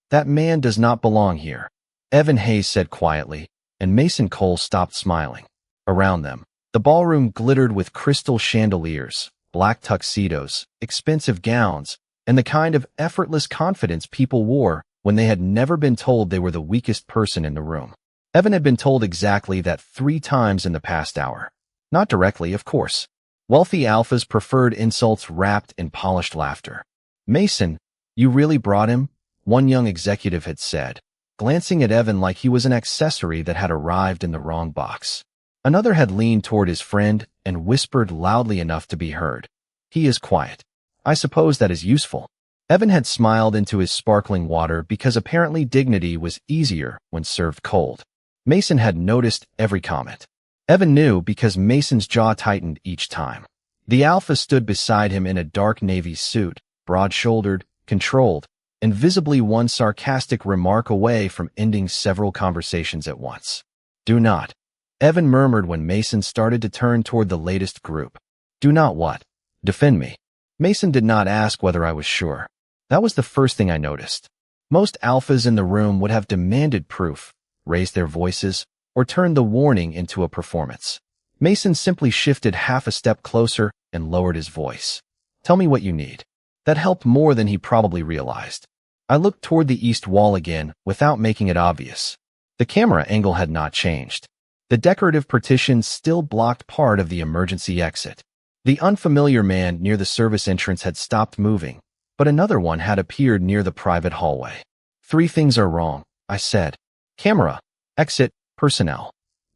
That man does not belong here, Evan Hayes said quietly, and Mason Cole stopped smiling. Around them, the ballroom glittered with crystal chandeliers, black tuxedos, expensive gowns, and the kind of effortless confidence people wore when they had never been told they were the weakest person in the room. Evan had been told exactly that 3 times in the past hour. Not directly, of course. Wealthy alphas preferred insults wrapped in polished laughter. "Mason, you really brought him?" one young executive had said, glancing at Evan like he was an accessory that had arrived in the wrong box. Another had leaned toward his friend and whispered loudly enough to be heard, "He is quiet. I suppose that is useful." Evan had smiled into his sparkling water because apparently dignity was easier when served cold. Mason had noticed every comment. Evan knew because Mason's jaw tightened each time. The alpha stood beside him in a dark navy suit, broad-shouldered, controlled, and visibly one sarcastic remark away from ending several conversations at once. "Do not," Evan murmured when Mason started to turn toward the latest group. "Do not what? Defend me." Mason did not ask whether I was sure. That was the first thing I noticed. Most alphas in the room would have demanded proof, raised their voices, or turned the warning into a performance. Mason simply shifted half a step closer and lowered his voice. "Tell me what you need." That helped more than he probably realized. I looked toward the east wall again without making it obvious. The camera angle had not changed. The decorative partition still blocked part of the emergency exit. The unfamiliar man near the service entrance had stopped moving, but another one had appeared near the private hallway. "3 things are wrong," I said. "Camera, exit, personnel."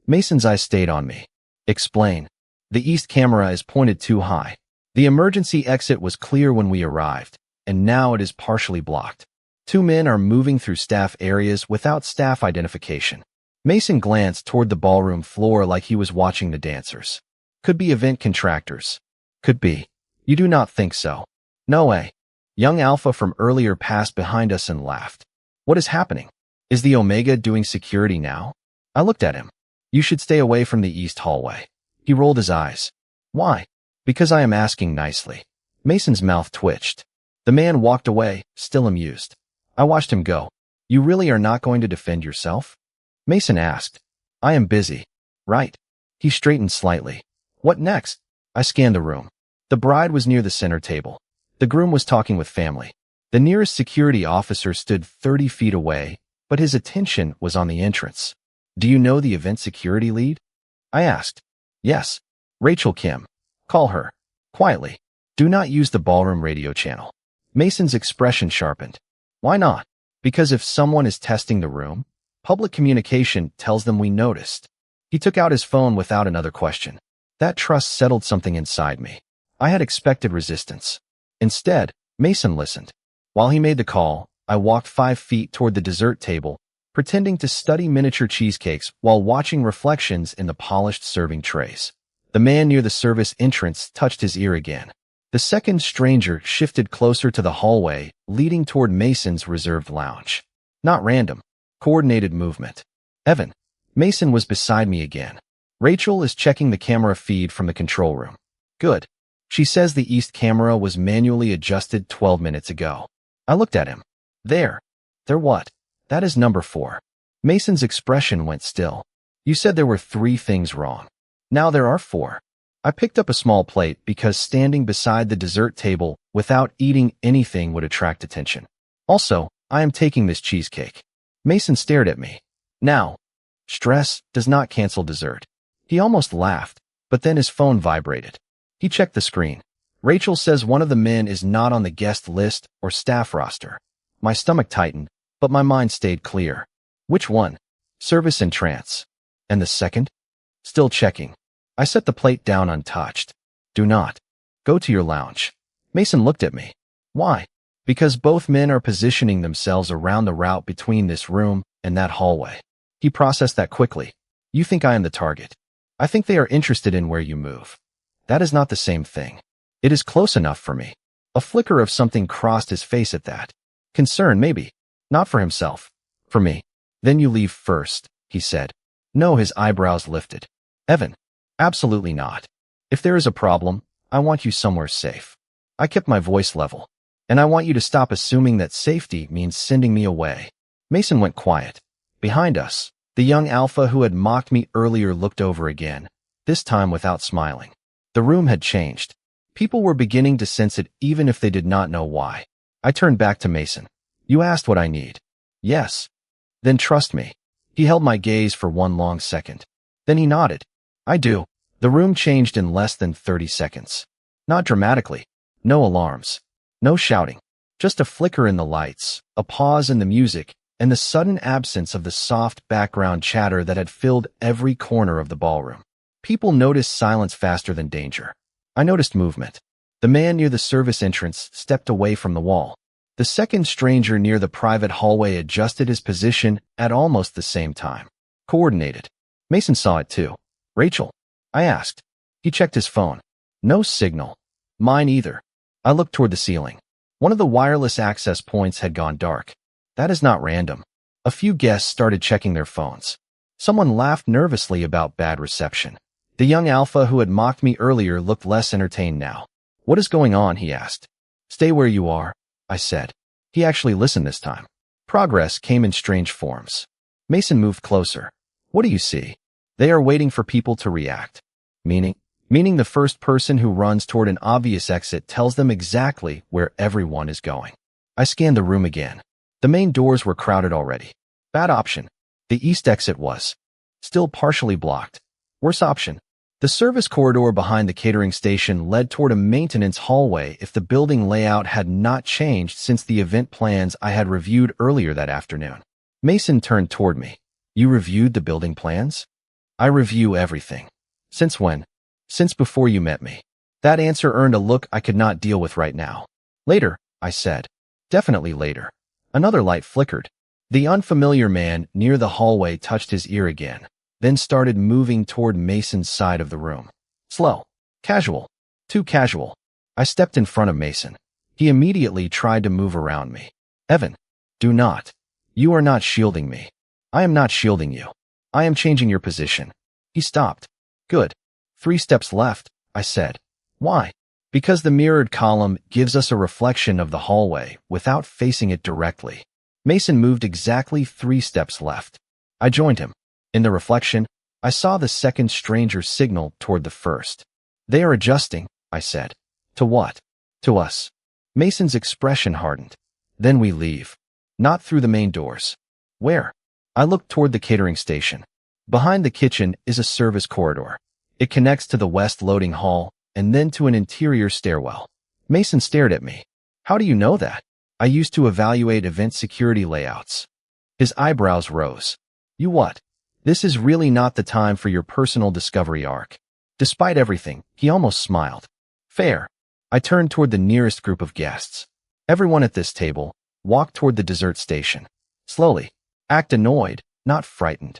Mason's eyes stayed on me. "Explain." "The east camera is pointed too high. The emergency exit was clear when we arrived, and now it is partially blocked. 2 men are moving through staff areas without staff identification." Mason glanced toward the ballroom floor like he was watching the dancers. "Could be event contractors." "Could be." "You do not think so?" "No way." Young Alpha from earlier passed behind us and laughed. "What is happening? Is the Omega doing security now?" I looked at him. "You should stay away from the east hallway." He rolled his eyes. "Why?" "Because I am asking nicely." Mason's mouth twitched. The man walked away, still amused. I watched him go. "You really are not going to defend yourself?" Mason asked. "I am busy." "Right." He straightened slightly. "What next?" I scanned the room. The bride was near the center table. The groom was talking with family. The nearest security officer stood 30 feet away, but his attention was on the entrance. "Do you know the event security lead?" I asked. "Yes. Rachel Kim. Call her." Quietly. "Do not use the ballroom radio channel." Mason's expression sharpened. "Why not?" "Because if someone is testing the room, public communication tells them we noticed." He took out his phone without another question. That trust settled something inside me. I had expected resistance. Instead, Mason listened. While he made the call, I walked 5 feet toward the dessert table, pretending to study miniature cheesecakes while watching reflections in the polished serving trays. The man near the service entrance touched his ear again. The second stranger shifted closer to the hallway, leading toward Mason's reserved lounge. Not random. Coordinated movement. "Evan." Mason was beside me again. "Rachel is checking the camera feed from the control room." "Good. She says the east camera was manually adjusted 12 minutes ago." I looked at him. There what? That is number 4. Mason's expression went still. "You said there were 3 things wrong. Now there are 4. I picked up a small plate because standing beside the dessert table without eating anything would attract attention. "Also, I am taking this cheesecake." Mason stared at me. "Now, stress does not cancel dessert." He almost laughed, but then his phone vibrated. He checked the screen. "Rachel says one of the men is not on the guest list or staff roster." My stomach tightened, but my mind stayed clear. "Which one?" "Service and trance." "And the second?" "Still checking." I set the plate down untouched. "Do not. Go to your lounge." Mason looked at me. "Why?" "Because both men are positioning themselves around the route between this room and that hallway." He processed that quickly. "You think I am the target. I think they are interested in where you move." "That is not the same thing." "It is close enough for me." A flicker of something crossed his face at that. Concern, maybe. Not for himself. For me. "Then you leave first," he said. "No," his eyebrows lifted. "Evan." "Absolutely not. If there is a problem, I want you somewhere safe." I kept my voice level. And I want you to stop assuming that safety means sending me away. Mason went quiet. Behind us, the young alpha who had mocked me earlier looked over again, this time without smiling. The room had changed. People were beginning to sense it even if they did not know why. I turned back to Mason. You asked what I need. Yes. Then trust me. He held my gaze for one long second. Then he nodded. I do. The room changed in less than 30 seconds. Not dramatically. No alarms. No shouting. Just a flicker in the lights, a pause in the music, and the sudden absence of the soft background chatter that had filled every corner of the ballroom. People noticed silence faster than danger. I noticed movement. The man near the service entrance stepped away from the wall. The second stranger near the private hallway adjusted his position at almost the same time. Coordinated. Mason saw it too. Rachel? I asked. He checked his phone. No signal. Mine either. I looked toward the ceiling. One of the wireless access points had gone dark. That is not random. A few guests started checking their phones. Someone laughed nervously about bad reception. The young alpha who had mocked me earlier looked less entertained now. What is going on? He asked. Stay where you are, I said. He actually listened this time. Progress came in strange forms. Mason moved closer. What do you see? They are waiting for people to react. Meaning the first person who runs toward an obvious exit tells them exactly where everyone is going. I scanned the room again. The main doors were crowded already. Bad option. The east exit was still partially blocked. Worse option. The service corridor behind the catering station led toward a maintenance hallway if the building layout had not changed since the event plans I had reviewed earlier that afternoon. Mason turned toward me. You reviewed the building plans? I review everything. Since when? Since before you met me. That answer earned a look I could not deal with right now. Later, I said. Definitely later. Another light flickered. The unfamiliar man near the hallway touched his ear again, then started moving toward Mason's side of the room. Slow. Casual. Too casual. I stepped in front of Mason. He immediately tried to move around me. Evan, do not. You are not shielding me. I am not shielding you. I am changing your position. He stopped. Good. 3 steps left, I said. Why? Because the mirrored column gives us a reflection of the hallway without facing it directly. Mason moved exactly 3 steps left. I joined him. In the reflection, I saw the second stranger signal toward the first. They are adjusting, I said. To what? To us. Mason's expression hardened. Then we leave. Not through the main doors. Where? I looked toward the catering station. Behind the kitchen is a service corridor. It connects to the west loading hall and then to an interior stairwell. Mason stared at me. How do you know that? I used to evaluate event security layouts. His eyebrows rose. You what? This is really not the time for your personal discovery arc. Despite everything, he almost smiled. Fair. I turned toward the nearest group of guests. Everyone at this table walked toward the dessert station. Slowly. Act annoyed, not frightened.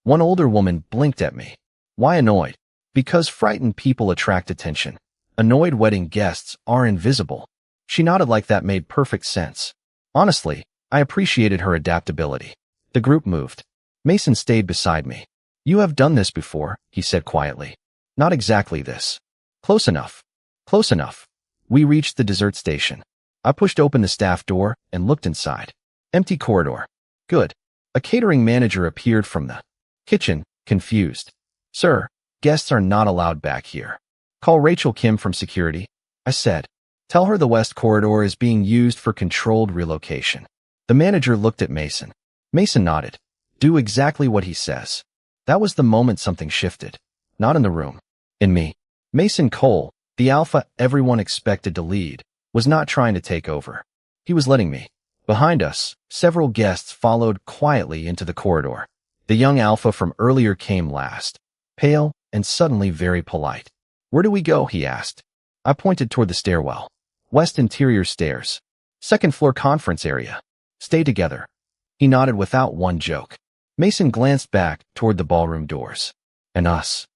One older woman blinked at me. Why annoyed? Because frightened people attract attention. Annoyed wedding guests are invisible. She nodded like that made perfect sense. Honestly, I appreciated her adaptability. The group moved. Mason stayed beside me. You have done this before, he said quietly. Not exactly this. Close enough. Close enough. We reached the dessert station. I pushed open the staff door and looked inside. Empty corridor. Good. A catering manager appeared from the kitchen, confused. Sir, guests are not allowed back here. Call Rachel Kim from security, I said. Tell her the west corridor is being used for controlled relocation. The manager looked at Mason. Mason nodded. Do exactly what he says. That was the moment something shifted. Not in the room. In me. Mason Cole, the alpha everyone expected to lead, was not trying to take over. He was letting me. Behind us, several guests followed quietly into the corridor. The young alpha from earlier came last, pale and suddenly very polite. Where do we go? He asked. I pointed toward the stairwell. West interior stairs. Second floor conference area. Stay together. He nodded without one joke. Mason glanced back toward the ballroom doors. And us.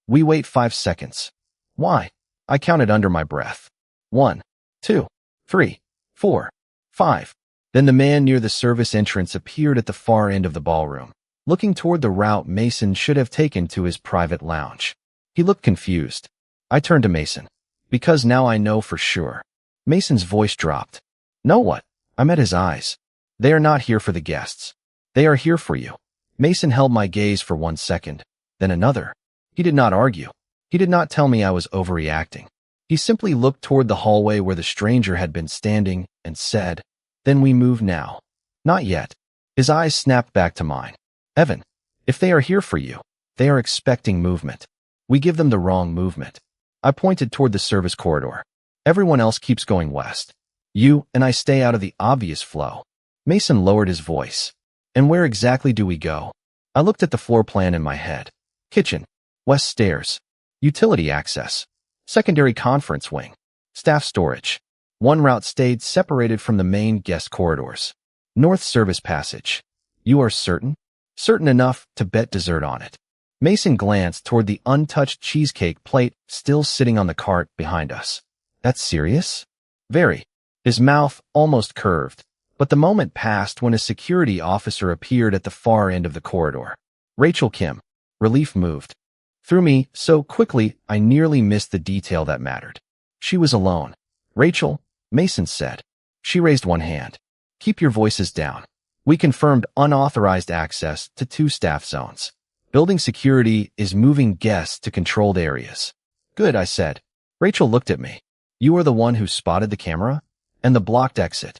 We wait 5 seconds. Why? I counted under my breath. 1, 2, 3, 4, 5. Then the man near the service entrance appeared at the far end of the ballroom, looking toward the route Mason should have taken to his private lounge. He looked confused. I turned to Mason. Because now I know for sure. Mason's voice dropped. No what? I met his eyes. They are not here for the guests. They are here for you. Mason held my gaze for 1 second, then another. He did not argue. He did not tell me I was overreacting. He simply looked toward the hallway where the stranger had been standing and said, "Then we move now." Not yet. His eyes snapped back to mine. "Evan, if they are here for you, they are expecting movement. We give them the wrong movement." I pointed toward the service corridor. "Everyone else keeps going west. You and I stay out of the obvious flow." Mason lowered his voice. "And where exactly do we go?" I looked at the floor plan in my head. Kitchen, west stairs, utility access, secondary conference wing, staff storage. One route stayed separated from the main guest corridors. North service passage. "You are certain?" "Certain enough to bet dessert on it." Mason glanced toward the untouched cheesecake plate still sitting on the cart behind us. "That's serious?" "Very." His mouth almost curved, but the moment passed when a security officer appeared at the far end of the corridor. Rachel Kim. Relief moved through me so quickly I nearly missed the detail that mattered. She was alone. "Rachel," Mason said. She raised one hand. "Keep your voices down." We confirmed unauthorized access to 2 staff zones. Building security is moving guests to controlled areas. "Good," I said. Rachel looked at me. "You are the one who spotted the camera? And the blocked exit."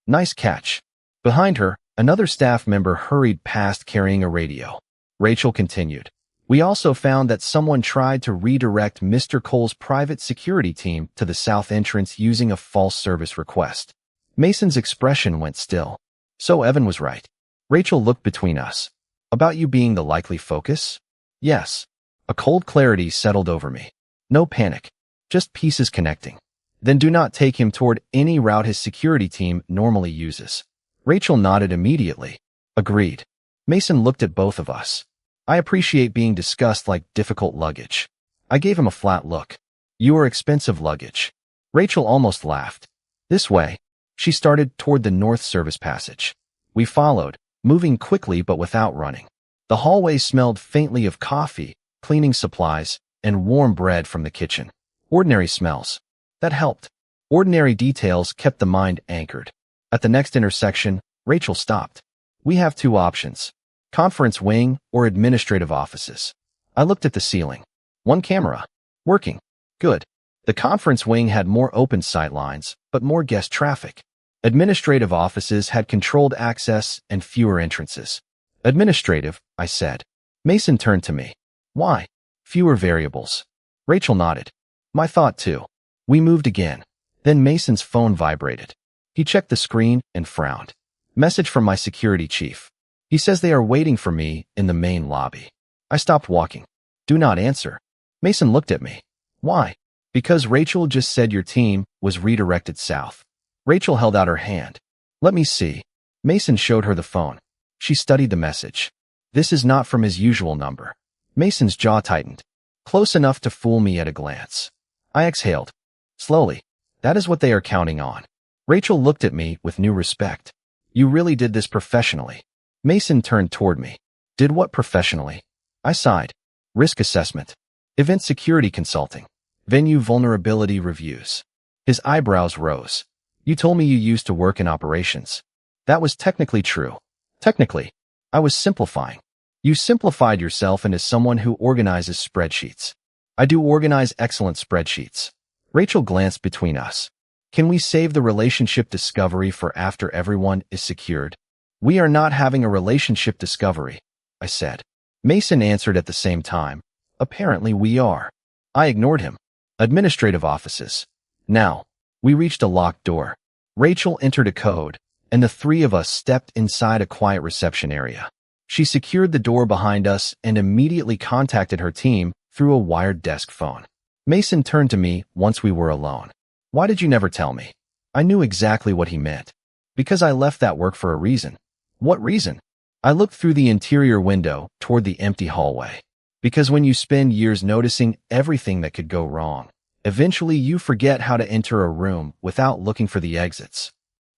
"Nice catch." Behind her, another staff member hurried past carrying a radio. Rachel continued. "We also found that someone tried to redirect Mr. Cole's private security team to the south entrance using a false service request." Mason's expression went still. "So Evan was right." Rachel looked between us. "About you being the likely focus?" "Yes." A cold clarity settled over me. No panic, just pieces connecting. "Then do not take him toward any route his security team normally uses." Rachel nodded immediately. "Agreed." Mason looked at both of us. "I appreciate being discussed like difficult luggage." I gave him a flat look. "You are expensive luggage." Rachel almost laughed. "This way." She started toward the north service passage. We followed, moving quickly but without running. The hallway smelled faintly of coffee, cleaning supplies, and warm bread from the kitchen. Ordinary smells. That helped. Ordinary details kept the mind anchored. At the next intersection, Rachel stopped. "We have 2 options. Conference wing or administrative offices." I looked at the ceiling. 1 camera. Working. Good. The conference wing had more open sight lines, but more guest traffic. Administrative offices had controlled access and fewer entrances. "Administrative," I said. Mason turned to me. "Why?" "Fewer variables." Rachel nodded. "My thought too." We moved again. Then Mason's phone vibrated. He checked the screen and frowned. "Message from my security chief. He says they are waiting for me in the main lobby." I stopped walking. "Do not answer." Mason looked at me. "Why?" "Because Rachel just said your team was redirected south." Rachel held out her hand. "Let me see." Mason showed her the phone. She studied the message. "This is not from his usual number." Mason's jaw tightened. Close enough to fool me at a glance. I exhaled. Slowly. "That is what they are counting on." Rachel looked at me with new respect. "You really did this professionally." Mason turned toward me. "Did what professionally?" I sighed. "Risk assessment. Event security consulting. Venue vulnerability reviews." His eyebrows rose. "You told me you used to work in operations." That was technically true. Technically. I was simplifying. "You simplified yourself into someone who organizes spreadsheets." "I do organize excellent spreadsheets." Rachel glanced between us. "Can we save the relationship discovery for after everyone is secured?" "We are not having a relationship discovery," I said. Mason answered at the same time. "Apparently we are." I ignored him. "Administrative offices." Now. We reached a locked door. Rachel entered a code, and the 3 of us stepped inside a quiet reception area. She secured the door behind us and immediately contacted her team through a wired desk phone. Mason turned to me once we were alone. "Why did you never tell me?" I knew exactly what he meant. "Because I left that work for a reason." "What reason?" I looked through the interior window toward the empty hallway. "Because when you spend years noticing everything that could go wrong, eventually you forget how to enter a room without looking for the exits."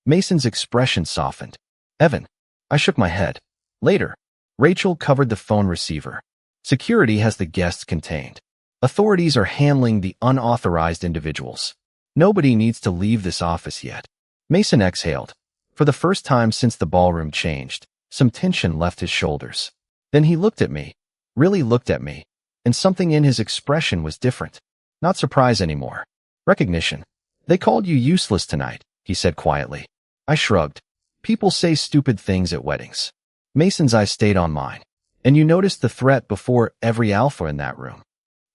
Mason's expression softened. "Evan." I shook my head. "Later." Rachel covered the phone receiver. "Security has the guests contained. Authorities are handling the unauthorized individuals. Nobody needs to leave this office yet." Mason exhaled. For the first time since the ballroom changed, some tension left his shoulders. Then he looked at me, really looked at me, and something in his expression was different. Not surprise anymore. Recognition. They called you useless tonight, he said quietly. I shrugged. People say stupid things at weddings. Mason's eyes stayed on mine. And you noticed the threat before every alpha in that room.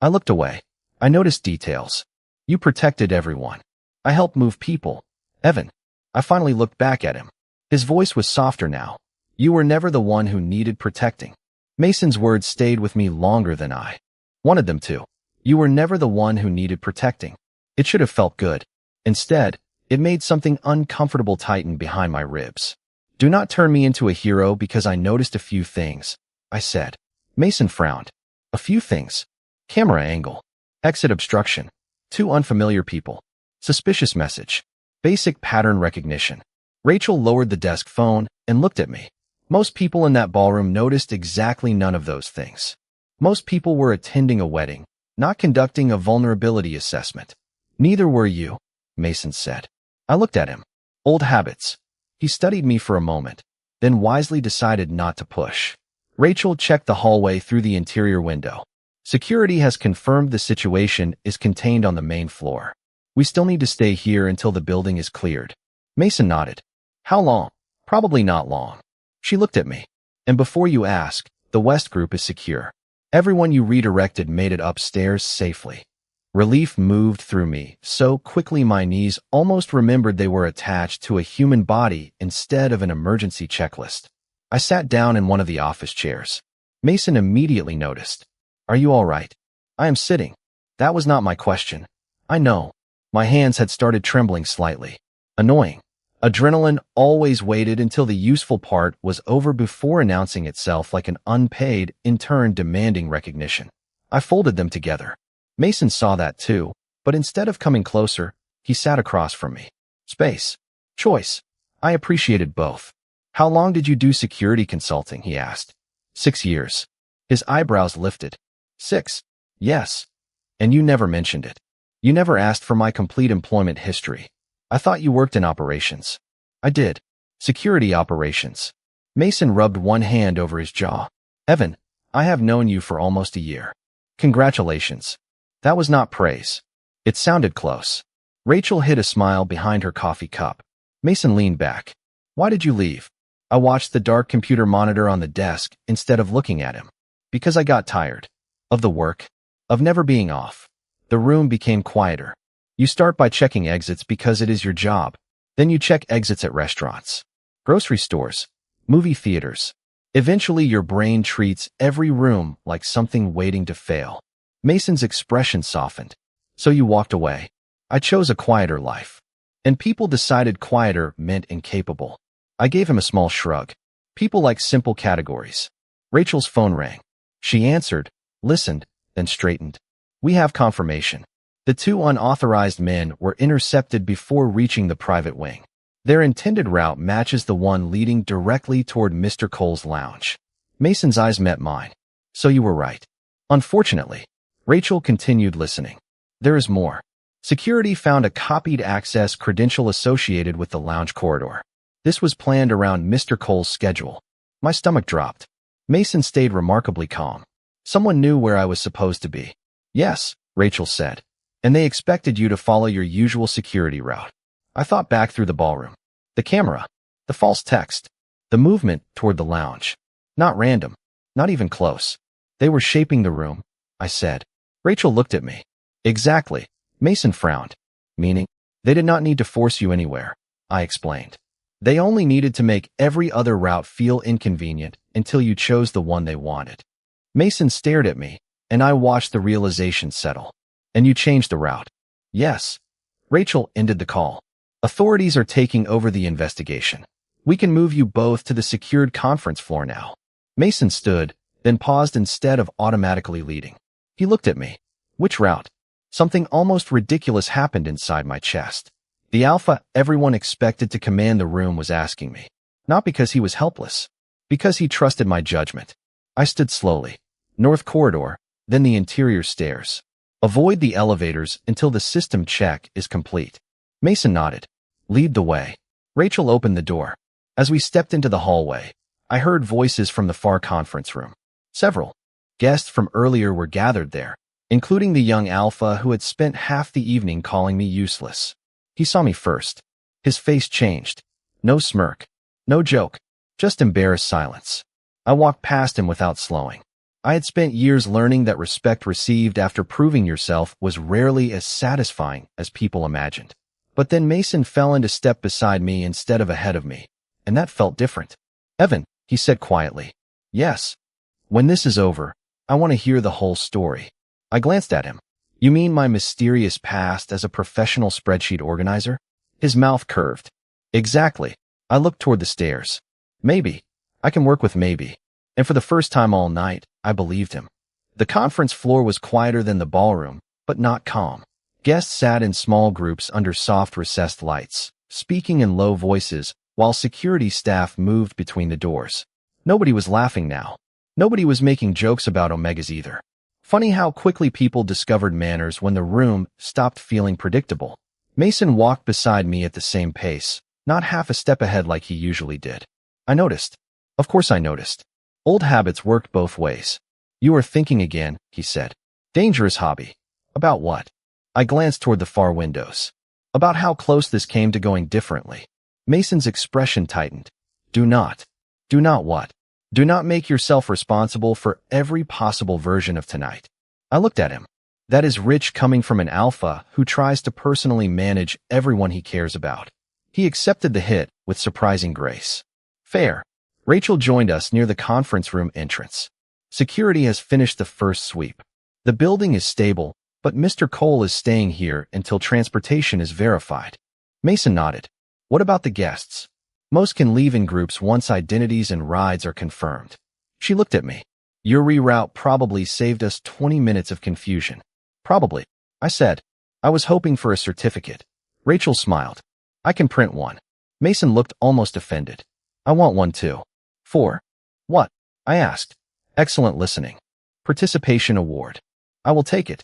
I looked away. I noticed details. You protected everyone. I helped move people. Evan. I finally looked back at him. His voice was softer now. You were never the one who needed protecting. Mason's words stayed with me longer than I wanted them to. You were never the one who needed protecting. It should have felt good. Instead, it made something uncomfortable tighten behind my ribs. Do not turn me into a hero because I noticed a few things, I said. Mason frowned. A few things. Camera angle. Exit obstruction. 2 unfamiliar people. Suspicious message. Basic pattern recognition. Rachel lowered the desk phone and looked at me. Most people in that ballroom noticed exactly none of those things. Most people were attending a wedding, not conducting a vulnerability assessment. Neither were you, Mason said. I looked at him. Old habits. He studied me for a moment, then wisely decided not to push. Rachel checked the hallway through the interior window. Security has confirmed the situation is contained on the main floor. We still need to stay here until the building is cleared. Mason nodded. How long? Probably not long. She looked at me. And before you ask, the West Group is secure. Everyone you redirected made it upstairs safely. Relief moved through me so quickly my knees almost remembered they were attached to a human body instead of an emergency checklist. I sat down in one of the office chairs. Mason immediately noticed. Are you all right? I am sitting. That was not my question. I know. My hands had started trembling slightly. Annoying. Adrenaline always waited until the useful part was over before announcing itself like an unpaid intern demanding recognition. I folded them together. Mason saw that too, but instead of coming closer, he sat across from me. Space. Choice. I appreciated both. How long did you do security consulting? He asked. 6 years. His eyebrows lifted. 6. Yes. And you never mentioned it. You never asked for my complete employment history. I thought you worked in operations. I did. Security operations. Mason rubbed one hand over his jaw. Evan, I have known you for almost a year. Congratulations. That was not praise. It sounded close. Rachel hid a smile behind her coffee cup. Mason leaned back. Why did you leave? I watched the dark computer monitor on the desk instead of looking at him. Because I got tired. Of the work. Of never being off. The room became quieter. You start by checking exits because it is your job. Then you check exits at restaurants, grocery stores, movie theaters. Eventually your brain treats every room like something waiting to fail. Mason's expression softened. So you walked away. I chose a quieter life. And people decided quieter meant incapable. I gave him a small shrug. People like simple categories. Rachel's phone rang. She answered, listened, then straightened. We have confirmation. The 2 unauthorized men were intercepted before reaching the private wing. Their intended route matches the one leading directly toward Mr. Cole's lounge. Mason's eyes met mine. So you were right. Unfortunately, Rachel continued listening. There is more. Security found a copied access credential associated with the lounge corridor. This was planned around Mr. Cole's schedule. My stomach dropped. Mason stayed remarkably calm. Someone knew where I was supposed to be. Yes, Rachel said. And they expected you to follow your usual security route. I thought back through the ballroom. The camera. The false text. The movement toward the lounge. Not random. Not even close. They were shaping the room, I said. Rachel looked at me. Exactly. Mason frowned. Meaning? They did not need to force you anywhere, I explained. They only needed to make every other route feel inconvenient until you chose the one they wanted. Mason stared at me, and I watched the realization settle. And you changed the route. Yes. Rachel ended the call. Authorities are taking over the investigation. We can move you both to the secured conference floor now. Mason stood, then paused instead of automatically leading. He looked at me. Which route? Something almost ridiculous happened inside my chest. The alpha everyone expected to command the room was asking me. Not because he was helpless. Because he trusted my judgment. I stood slowly. North corridor, then the interior stairs. Avoid the elevators until the system check is complete. Mason nodded. Lead the way. Rachel opened the door. As we stepped into the hallway, I heard voices from the far conference room. Several guests from earlier were gathered there, including the young alpha who had spent half the evening calling me useless. He saw me first. His face changed. No smirk. No joke. Just embarrassed silence. I walked past him without slowing. I had spent years learning that respect received after proving yourself was rarely as satisfying as people imagined. But then Mason fell into step beside me instead of ahead of me, and that felt different. Evan, he said quietly. Yes. When this is over, I want to hear the whole story. I glanced at him. You mean my mysterious past as a professional spreadsheet organizer? His mouth curved. Exactly. I looked toward the stairs. Maybe. I can work with maybe. And for the first time all night, I believed him. The conference floor was quieter than the ballroom, but not calm. Guests sat in small groups under soft recessed lights, speaking in low voices, while security staff moved between the doors. Nobody was laughing now. Nobody was making jokes about Omegas either. Funny how quickly people discovered manners when the room stopped feeling predictable. Mason walked beside me at the same pace, not half a step ahead like he usually did. I noticed. Of course I noticed. Old habits worked both ways. You are thinking again, he said. Dangerous hobby. About what? I glanced toward the far windows. About how close this came to going differently. Mason's expression tightened. Do not. Do not what? Do not make yourself responsible for every possible version of tonight. I looked at him. That is rich coming from an alpha who tries to personally manage everyone he cares about. He accepted the hit with surprising grace. Fair. Rachel joined us near the conference room entrance. Security has finished the first sweep. The building is stable, but Mr. Cole is staying here until transportation is verified. Mason nodded. What about the guests? Most can leave in groups once identities and rides are confirmed. She looked at me. Your reroute probably saved us 20 minutes of confusion. Probably, I said. I was hoping for a certificate. Rachel smiled. I can print one. Mason looked almost offended. I want one too. For what? I asked. Excellent listening. Participation award. I will take it.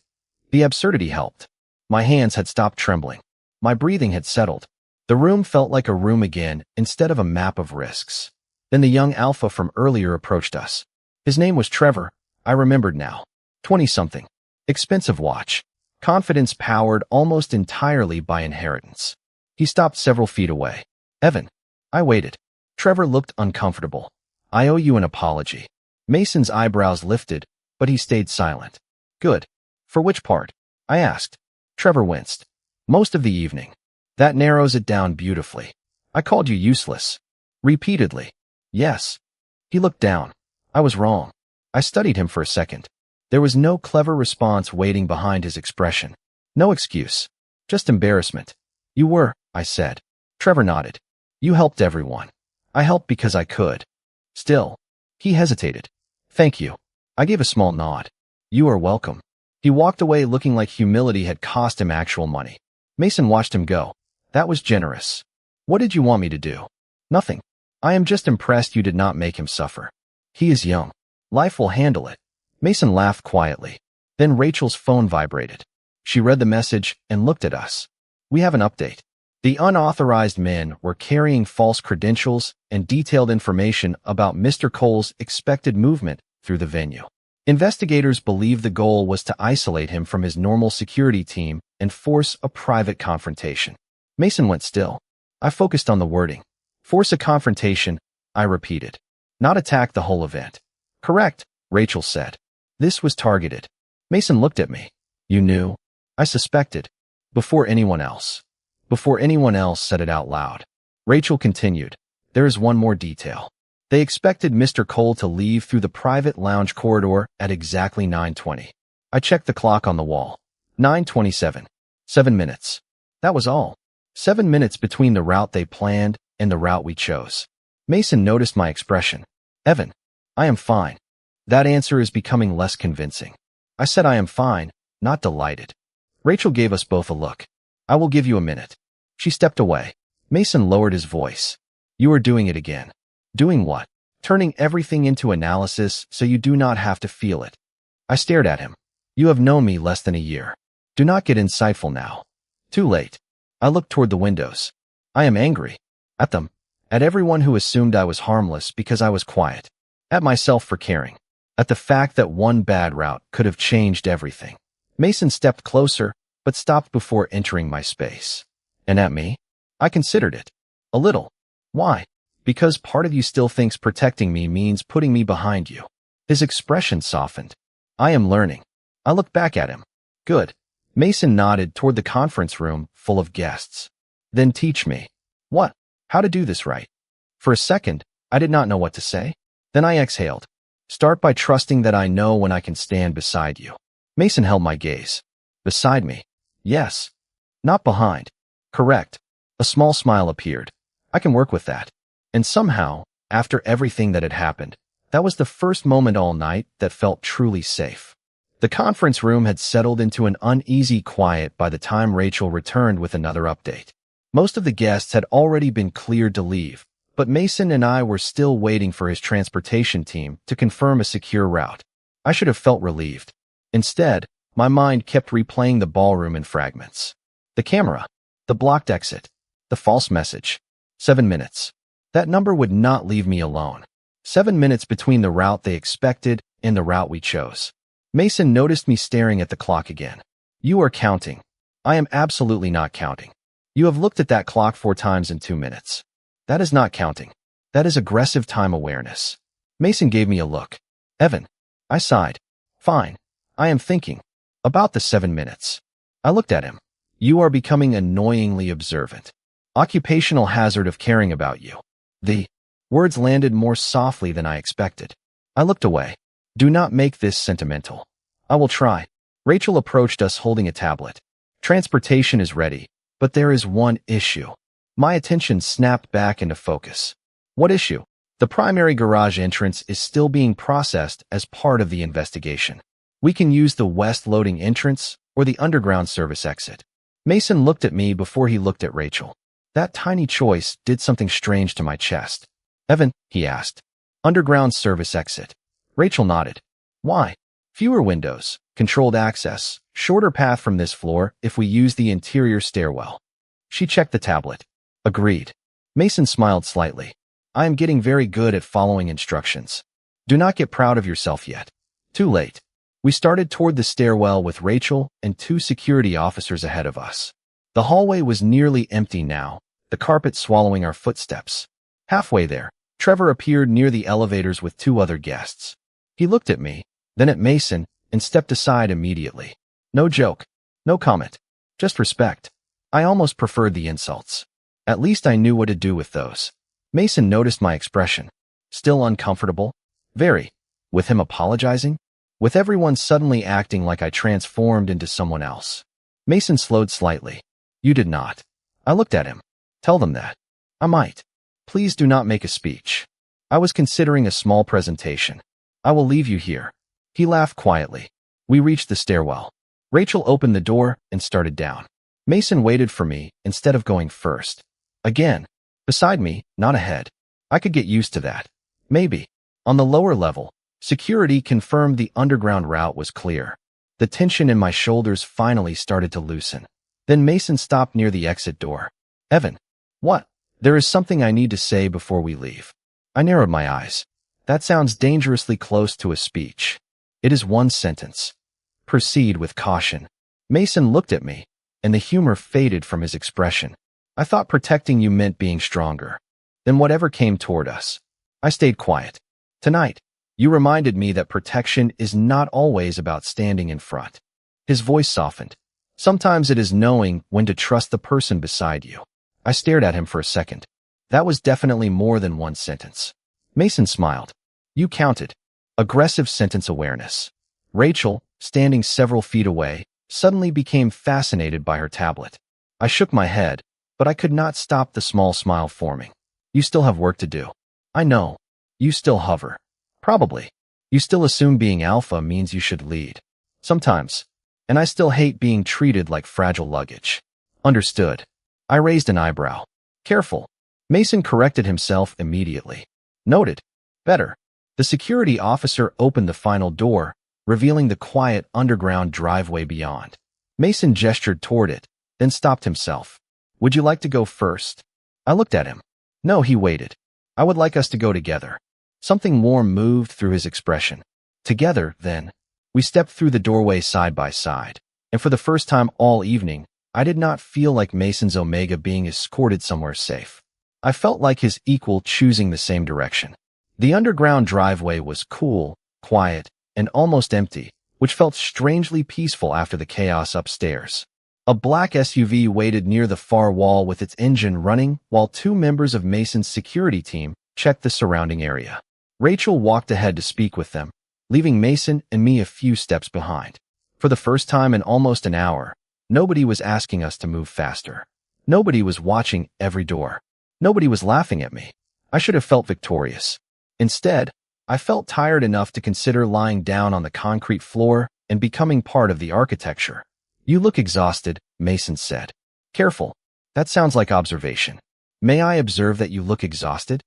The absurdity helped. My hands had stopped trembling. My breathing had settled. The room felt like a room again instead of a map of risks. Then the young alpha from earlier approached us. His name was Trevor. I remembered now. 20-something. Expensive watch. Confidence powered almost entirely by inheritance. He stopped several feet away. Evan. I waited. Trevor looked uncomfortable. I owe you an apology. Mason's eyebrows lifted, but he stayed silent. Good. For which part? I asked. Trevor winced. Most of the evening. That narrows it down beautifully. I called you useless. Repeatedly. Yes. He looked down. I was wrong. I studied him for a second. There was no clever response waiting behind his expression. No excuse. Just embarrassment. You were, I said. Trevor nodded. You helped everyone. I helped because I could. Still. He hesitated. Thank you. I gave a small nod. You are welcome. He walked away looking like humility had cost him actual money. Mason watched him go. That was generous. What did you want me to do? Nothing. I am just impressed you did not make him suffer. He is young. Life will handle it. Mason laughed quietly. Then Rachel's phone vibrated. She read the message and looked at us. We have an update. The unauthorized men were carrying false credentials and detailed information about Mr. Cole's expected movement through the venue. Investigators believe the goal was to isolate him from his normal security team and force a private confrontation. Mason went still. I focused on the wording. Force a confrontation, I repeated. Not attack the whole event. Correct, Rachel said. This was targeted. Mason looked at me. You knew? I suspected. Before anyone else. Before anyone else said it out loud. Rachel continued. There is one more detail. They expected Mr. Cole to leave through the private lounge corridor at exactly 9:20. I checked the clock on the wall. 9:27. 7 minutes. That was all. 7 minutes between the route they planned and the route we chose. Mason noticed my expression. Evan, I am fine. That answer is becoming less convincing. I said I am fine, not delighted. Rachel gave us both a look. I will give you a minute. She stepped away. Mason lowered his voice. You are doing it again. Doing what? Turning everything into analysis so you do not have to feel it. I stared at him. You have known me less than a year. Do not get insightful now. Too late. I looked toward the windows. I am angry. At them. At everyone who assumed I was harmless because I was quiet. At myself for caring. At the fact that one bad route could have changed everything. Mason stepped closer, but stopped before entering my space. And at me? I considered it. A little. Why? Because part of you still thinks protecting me means putting me behind you. His expression softened. I am learning. I looked back at him. Good. Mason nodded toward the conference room full of guests. Then teach me. What? How to do this right. For a second, I did not know what to say. Then I exhaled. Start by trusting that I know when I can stand beside you. Mason held my gaze. Beside me. Yes. Not behind. Correct. A small smile appeared. I can work with that. And somehow, after everything that had happened, that was the first moment all night that felt truly safe. The conference room had settled into an uneasy quiet by the time Rachel returned with another update. Most of the guests had already been cleared to leave, but Mason and I were still waiting for his transportation team to confirm a secure route. I should have felt relieved. Instead, my mind kept replaying the ballroom in fragments. The camera. The blocked exit. The false message. 7 minutes. That number would not leave me alone. 7 minutes between the route they expected and the route we chose. Mason noticed me staring at the clock again. You are counting. I am absolutely not counting. You have looked at that clock 4 times in 2 minutes. That is not counting. That is aggressive time awareness. Mason gave me a look. Evan. I sighed. Fine. I am thinking. About the 7 minutes. I looked at him. You are becoming annoyingly observant. Occupational hazard of caring about you. The words landed more softly than I expected. I looked away. Do not make this sentimental. I will try. Rachel approached us holding a tablet. Transportation is ready, but there is one issue. My attention snapped back into focus. What issue? The primary garage entrance is still being processed as part of the investigation. We can use the west loading entrance or the underground service exit. Mason looked at me before he looked at Rachel. That tiny choice did something strange to my chest. Evan, he asked. Underground service exit. Rachel nodded. Why? Fewer windows, controlled access, shorter path from this floor if we use the interior stairwell. She checked the tablet. Agreed. Mason smiled slightly. I am getting very good at following instructions. Do not get proud of yourself yet. Too late. We started toward the stairwell with Rachel and 2 security officers ahead of us. The hallway was nearly empty now, the carpet swallowing our footsteps. Halfway there, Trevor appeared near the elevators with 2 other guests. He looked at me, then at Mason, and stepped aside immediately. No joke. No comment. Just respect. I almost preferred the insults. At least I knew what to do with those. Mason noticed my expression. Still uncomfortable? Very. With him apologizing? With everyone suddenly acting like I transformed into someone else. Mason slowed slightly. You did not. I looked at him. Tell them that. I might. Please do not make a speech. I was considering a small presentation. I will leave you here. He laughed quietly. We reached the stairwell. Rachel opened the door and started down. Mason waited for me instead of going first. Again. Beside me, not ahead. I could get used to that. Maybe. On the lower level, security confirmed the underground route was clear. The tension in my shoulders finally started to loosen. Then Mason stopped near the exit door. Evan. What? There is something I need to say before we leave. I narrowed my eyes. That sounds dangerously close to a speech. It is 1 sentence. Proceed with caution. Mason looked at me, and the humor faded from his expression. I thought protecting you meant being stronger than whatever came toward us. I stayed quiet. Tonight, you reminded me that protection is not always about standing in front. His voice softened. Sometimes it is knowing when to trust the person beside you. I stared at him for a second. That was definitely more than 1 sentence. Mason smiled. You counted. Aggressive sentence awareness. Rachel, standing several feet away, suddenly became fascinated by her tablet. I shook my head, but I could not stop the small smile forming. You still have work to do. I know. You still hover. Probably. You still assume being alpha means you should lead. Sometimes. And I still hate being treated like fragile luggage. Understood. I raised an eyebrow. Careful. Mason corrected himself immediately. Noted. Better. The security officer opened the final door, revealing the quiet underground driveway beyond. Mason gestured toward it, then stopped himself. Would you like to go first? I looked at him. No, he waited. I would like us to go together. Something warm moved through his expression. Together, then. We stepped through the doorway side by side, and for the first time all evening, I did not feel like Mason's Omega being escorted somewhere safe. I felt like his equal choosing the same direction. The underground driveway was cool, quiet, and almost empty, which felt strangely peaceful after the chaos upstairs. A black SUV waited near the far wall with its engine running while two members of Mason's security team checked the surrounding area. Rachel walked ahead to speak with them, leaving Mason and me a few steps behind. For the first time in almost an hour, nobody was asking us to move faster. Nobody was watching every door. Nobody was laughing at me. I should have felt victorious. Instead, I felt tired enough to consider lying down on the concrete floor and becoming part of the architecture. You look exhausted, Mason said. Careful. That sounds like observation. May I observe that you look exhausted?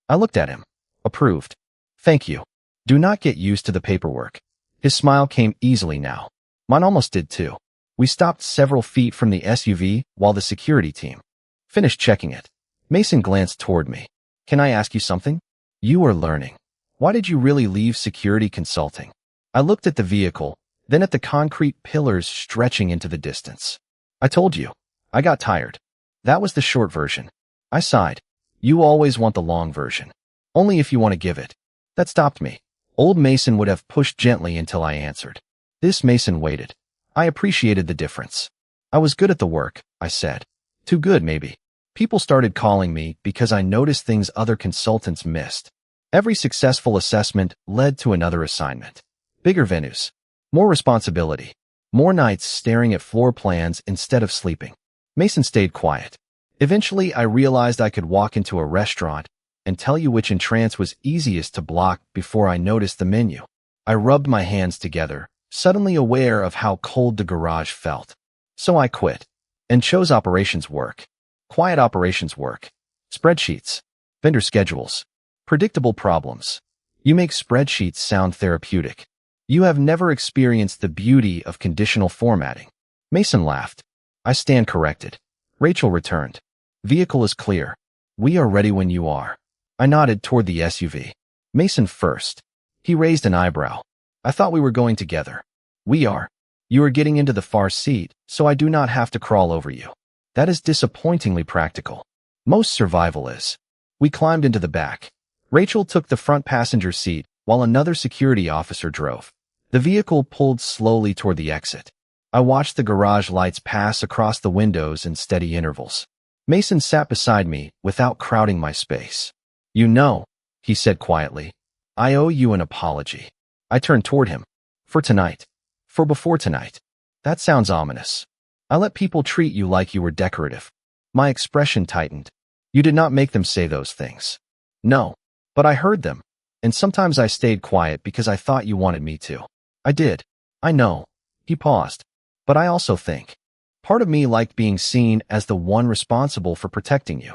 I looked at him. Approved. Thank you. Do not get used to the paperwork. His smile came easily now. Mine almost did too. We stopped several feet from the SUV while the security team finished checking it. Mason glanced toward me. Can I ask you something? You are learning. Why did you really leave security consulting? I looked at the vehicle, then at the concrete pillars stretching into the distance. I told you. I got tired. That was the short version. I sighed. You always want the long version. Only if you want to give it. That stopped me. Old Mason would have pushed gently until I answered. This Mason waited. I appreciated the difference. I was good at the work, I said. Too good, maybe. People started calling me because I noticed things other consultants missed. Every successful assessment led to another assignment. Bigger venues. More responsibility. More nights staring at floor plans instead of sleeping. Mason stayed quiet. Eventually, I realized I could walk into a restaurant and tell you which entrance was easiest to block before I noticed the menu. I rubbed my hands together, suddenly aware of how cold the garage felt. So I quit and chose operations work. Quiet operations work. Spreadsheets. Vendor schedules. Predictable problems. You make spreadsheets sound therapeutic. You have never experienced the beauty of conditional formatting. Mason laughed. I stand corrected. Rachel returned. Vehicle is clear. We are ready when you are. I nodded toward the SUV. Mason first. He raised an eyebrow. I thought we were going together. We are. You are getting into the far seat, so I do not have to crawl over you. That is disappointingly practical. Most survival is. We climbed into the back. Rachel took the front passenger seat while another security officer drove. The vehicle pulled slowly toward the exit. I watched the garage lights pass across the windows in steady intervals. Mason sat beside me without crowding my space. You know, he said quietly, I owe you an apology. I turned toward him. For tonight. For before tonight. That sounds ominous. I let people treat you like you were decorative. My expression tightened. You did not make them say those things. No. But I heard them. And sometimes I stayed quiet because I thought you wanted me to. I did. I know. He paused. But I also think. Part of me liked being seen as the one responsible for protecting you.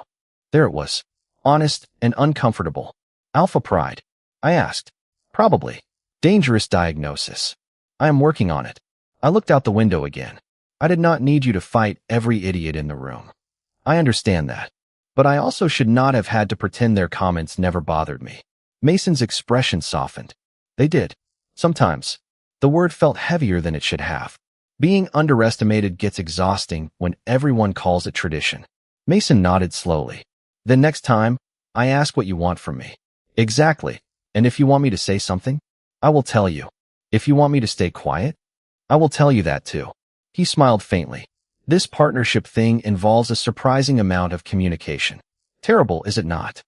There it was. Honest and uncomfortable. Alpha pride. I asked. Probably. Dangerous diagnosis. I am working on it. I looked out the window again. I did not need you to fight every idiot in the room. I understand that. But I also should not have had to pretend their comments never bothered me. Mason's expression softened. They did. Sometimes. The word felt heavier than it should have. Being underestimated gets exhausting when everyone calls it tradition. Mason nodded slowly. Then next time, I ask what you want from me. Exactly. And if you want me to say something, I will tell you. If you want me to stay quiet, I will tell you that too. He smiled faintly. This partnership thing involves a surprising amount of communication. Terrible, is it not?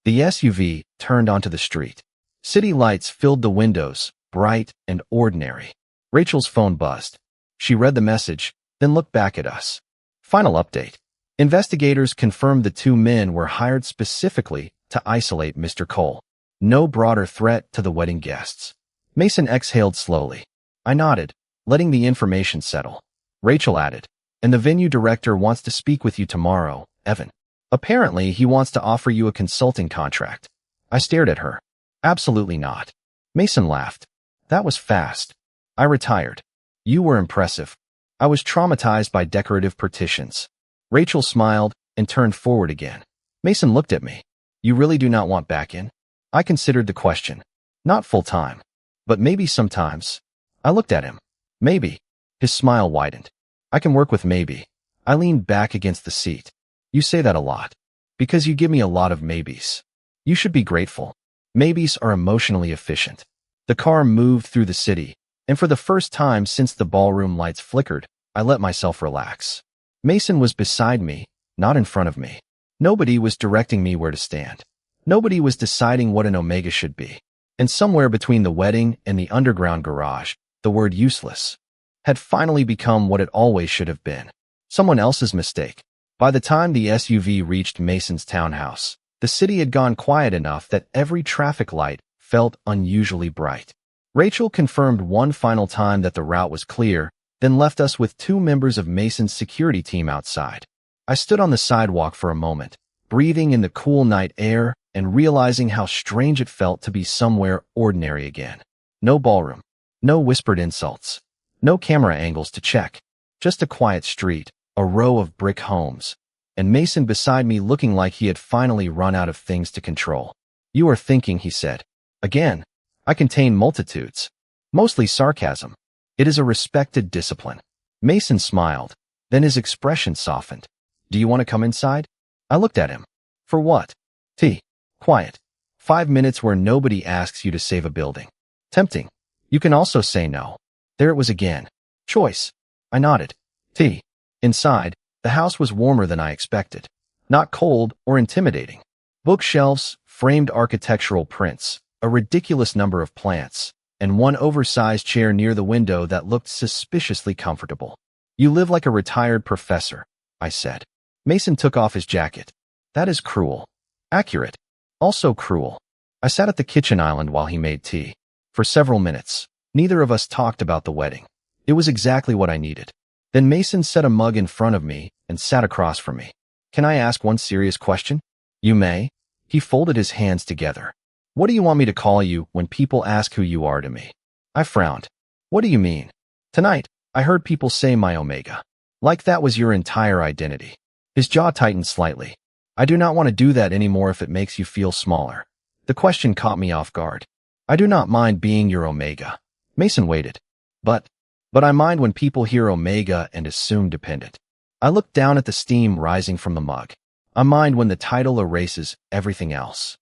The SUV turned onto the street. City lights filled the windows, bright and ordinary. Rachel's phone buzzed. She read the message, then looked back at us. Final update. Investigators confirmed the two men were hired specifically to isolate Mr. Cole. No broader threat to the wedding guests. Mason exhaled slowly. I nodded, letting the information settle. Rachel added, and the venue director wants to speak with you tomorrow, Evan. Apparently, he wants to offer you a consulting contract. I stared at her. Absolutely not. Mason laughed. That was fast. I retired. You were impressive. I was traumatized by decorative partitions. Rachel smiled and turned forward again. Mason looked at me. You really do not want back in? I considered the question. Not full time. But maybe sometimes. I looked at him. Maybe. His smile widened. I can work with maybe. I leaned back against the seat. You say that a lot. Because you give me a lot of maybes. You should be grateful. Maybes are emotionally efficient. The car moved through the city, and for the first time since the ballroom lights flickered, I let myself relax. Mason was beside me, not in front of me. Nobody was directing me where to stand. Nobody was deciding what an Omega should be. And somewhere between the wedding and the underground garage, the word useless had finally become what it always should have been. Someone else's mistake. By the time the SUV reached Mason's townhouse, the city had gone quiet enough that every traffic light felt unusually bright. Rachel confirmed one final time that the route was clear, then left us with 2 members of Mason's security team outside. I stood on the sidewalk for a moment, breathing in the cool night air and realizing how strange it felt to be somewhere ordinary again. No ballroom, no whispered insults, no camera angles to check, just a quiet street, a row of brick homes, and Mason beside me looking like he had finally run out of things to control. You are thinking, he said. Again, I contain multitudes. Mostly sarcasm. It is a respected discipline. Mason smiled, then his expression softened. Do you want to come inside? I looked at him. For what? Tea. Quiet. 5 minutes where nobody asks you to save a building. Tempting. You can also say no. There it was again. Choice. I nodded. Tea. Inside, the house was warmer than I expected. Not cold or intimidating. Bookshelves, framed architectural prints, a ridiculous number of plants, and one oversized chair near the window that looked suspiciously comfortable. You live like a retired professor, I said. Mason took off his jacket. That is cruel. Accurate. Also cruel. I sat at the kitchen island while he made tea. For several minutes, neither of us talked about the wedding. It was exactly what I needed. Then Mason set a mug in front of me and sat across from me. Can I ask one serious question? You may. He folded his hands together. What do you want me to call you when people ask who you are to me? I frowned. What do you mean? Tonight, I heard people say my Omega. Like that was your entire identity. His jaw tightened slightly. I do not want to do that anymore if it makes you feel smaller. The question caught me off guard. I do not mind being your Omega. Mason waited. But I mind when people hear Omega and assume dependent. I looked down at the steam rising from the mug. I mind when the title erases everything else.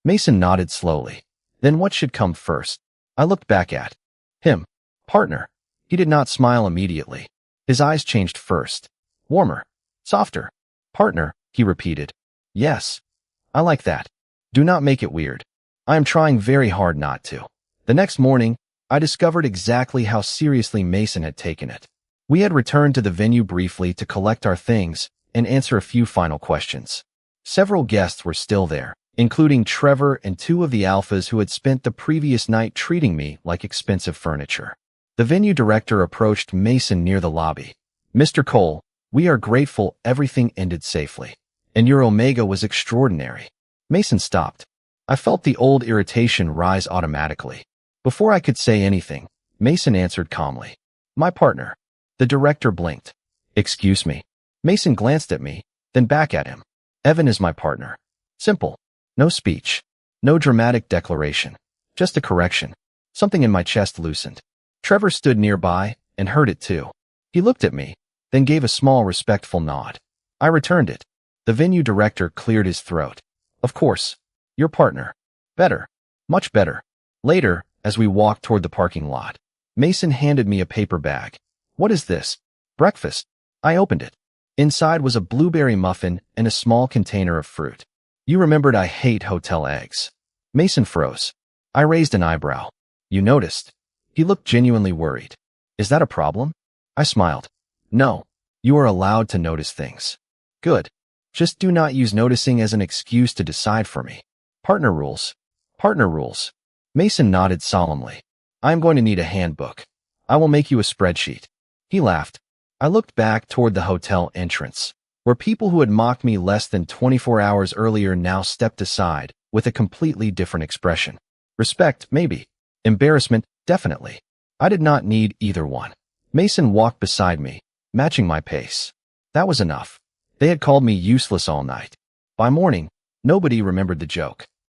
Mason nodded slowly. Then what should come first? I looked back at him. Partner. He did not smile immediately. His eyes changed first. Warmer. Softer. Partner, he repeated. Yes. I like that. Do not make it weird. I am trying very hard not to. The next morning, I discovered exactly how seriously Mason had taken it. We had returned to the venue briefly to collect our things and answer a few final questions. Several guests were still there, including Trevor and 2 of the alphas who had spent the previous night treating me like expensive furniture. The venue director approached Mason near the lobby. Mr. Cole, we are grateful everything ended safely. And your Omega was extraordinary. Mason stopped. I felt the old irritation rise automatically. Before I could say anything, Mason answered calmly. My partner. The director blinked. Excuse me. Mason glanced at me, then back at him. Evan is my partner. Simple. No speech. No dramatic declaration. Just a correction. Something in my chest loosened. Trevor stood nearby and heard it too. He looked at me, then gave a small respectful nod. I returned it. The venue director cleared his throat. Of course. Your partner. Better. Much better. Later, as we walked toward the parking lot, Mason handed me a paper bag. What is this? Breakfast. I opened it. Inside was a blueberry muffin and a small container of fruit. You remembered I hate hotel eggs. Mason froze. I raised an eyebrow. You noticed. He looked genuinely worried. Is that a problem? I smiled. No. You are allowed to notice things. Good. Just do not use noticing as an excuse to decide for me. Partner rules. Partner rules. Mason nodded solemnly. I am going to need a handbook. I will make you a spreadsheet. He laughed. I looked back toward the hotel entrance, where people who had mocked me less than 24 hours earlier now stepped aside with a completely different expression. Respect, maybe. Embarrassment, definitely. I did not need either one. Mason walked beside me, matching my pace. That was enough. They had called me useless all night. By morning, nobody remembered the joke.